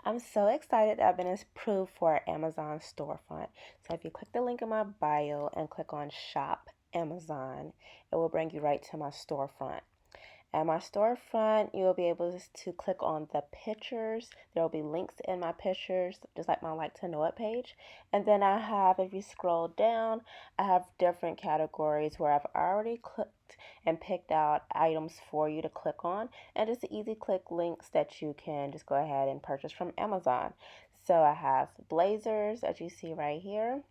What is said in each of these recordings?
I'm so excited that I've been approved for Amazon Storefront. So if you click the link in my bio and click on Shop Amazon, it will bring you right to my storefront. At my storefront, you'll be able to click on the pictures. There will be links in my pictures, just like my Like to Know It page. And then I have, if you scroll down, I have different categories where I've already clicked and picked out items for you to click on. And just easy click links that you can just go ahead and purchase from Amazon. So I have blazers, as you see right here.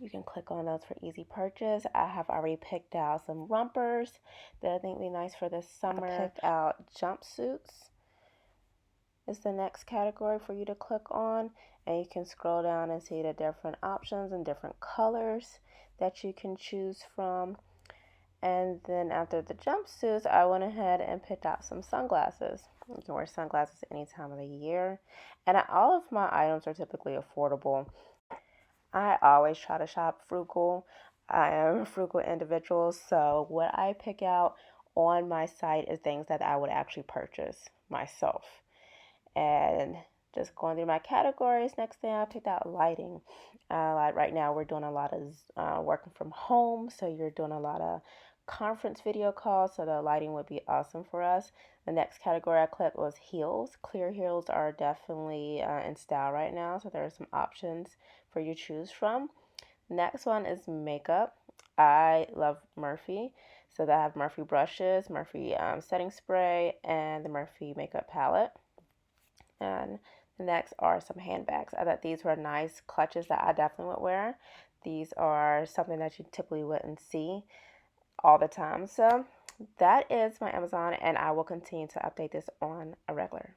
You can click on those for easy purchase. I have already picked out some rompers that I think would be nice for this summer. I picked out jumpsuits is the next category for you to click on, and you can scroll down and see the different options and different colors that you can choose from. And then after the jumpsuits, I went ahead and picked out some sunglasses. You can wear sunglasses any time of the year, and all of my items are typically affordable. I always try to shop frugal. I am a frugal individual, so what I pick out on my site is things that I would actually purchase myself. And just going through my categories, next thing I picked out lighting. Like right now, we're doing a lot of working from home, so you're doing a lot of conference video calls, so the lighting would be awesome for us. The next category I clicked was heels. Clear heels are definitely in style right now, so there are some options for you to choose from. Next one is makeup. I love Murphy, so they have Murphy brushes, Murphy setting spray, and the Murphy makeup palette. And the next are some handbags. I thought these were nice clutches that I definitely would wear. These are something that you typically wouldn't see all the time. So that is my Amazon, and I will continue to update this on a regular.